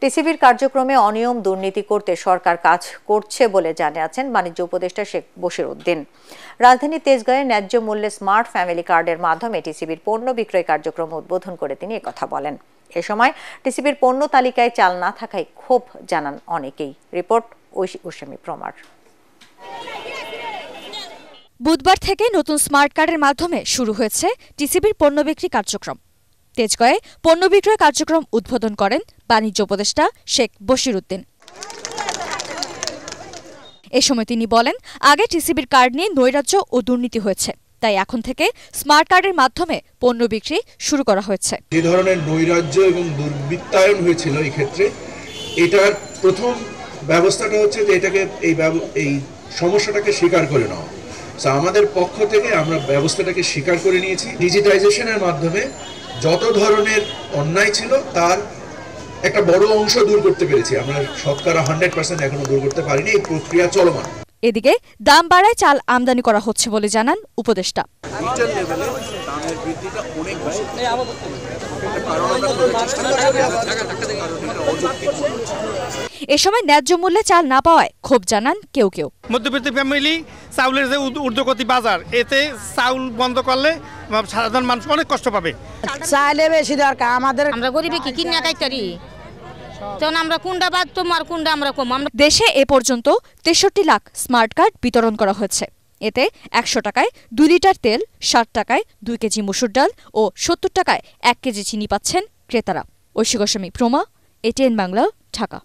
টিসিবির কার্যক্রমে অনিয়ম দুর্নীতি করতে সরকার কাজ করছে বলে জানিয়েছেন বাণিজ্য উপদেষ্টা শেখ বশিরউদ্দিন। রাজধানীর তেজগাঁয়ে ন্যায্য মূল্যে স্মার্ট ফ্যামিলি কার্ডের মাধ্যমে টিসিবির পণ্য বিক্রয় কার্যক্রম উদ্বোধন করে তিনি একথা বলেন। এ সময় টিসিবির পণ্য তালিকায় চাল না থাকায় ক্ষোভ জানান অনেকেই। রিপোর্ট ঐশী প্রমার। বুধবার থেকে নতুন স্মার্ট কার্ডের মাধ্যমে শুরু হয়েছে টিসিবির পণ্য বিক্রি কার্যক্রম। তেজগাঁয়ে পণ্য বিক্রয় কার্যক্রম উদ্বোধন করেন বাণিজ্য উপদেষ্টা শেখ বশিরউদ্দিন। এ সময় তিনি বলেন, আগে টিসিবির কার্ড নিয়ে নৈরাজ্য ও দুর্নীতি হয়েছে, তাই এখন থেকে স্মার্ট কার্ডের মাধ্যমে পণ্য বিক্রি শুরু করা হয়েছে। যে ধরনের নৈরাজ্য এবং দুর্বৃত্তায়ন হয়েছিল এই ক্ষেত্রে, এটার প্রথম ব্যবস্থাটা হচ্ছে যে এটাকে এই সমস্যাটাকে স্বীকার করে নেওয়া। আমাদের পক্ষ থেকে আমরা ব্যবস্থাটাকে স্বীকার করে নিয়েছি। ডিজিটাইজেশনের মাধ্যমে যত ধরনের অন্যায় ছিল তার একটা বড় অংশ দূর করতে পেরেছি। আমরা শতকরা 100% এখনো দূর করতে পারিনি, এই প্রক্রিয়া চলমান। এদিকে দাম বাড়ায় চাল আমদানি করা হচ্ছে বলে জানান উপদেষ্টা। এ সময় ন্যায্য মূল্যে চাল না পাওয়ায় ক্ষোভ জানান কেউ কেউ। মধ্যবিত্ত ফ্যামিলি চাউলের যে ঊর্ধ্বগতি বাজার, এতে চাউল বন্ধ করলে সাধারণ মানুষ অনেক কষ্ট পাবে। চাইলে বেশি দরকার আমাদের, আমরা গরিবে কি কিনে খাইতারি, তখন আমরা কুন্ডা বাদ তোমার কুন্ডা আমরা কম। দেশে এ পর্যন্ত 63 লাখ স্মার্ট কার্ড বিতরণ করা হয়েছে। এতে 100 টাকায় 2 লিটার তেল, 60 টাকায় 2 কেজি মসুর ডাল ও 70 টাকায় 1 কেজি চিনি পাচ্ছেন ক্রেতারা। ঐশী প্রমা, ATN বাংলা, ঢাকা।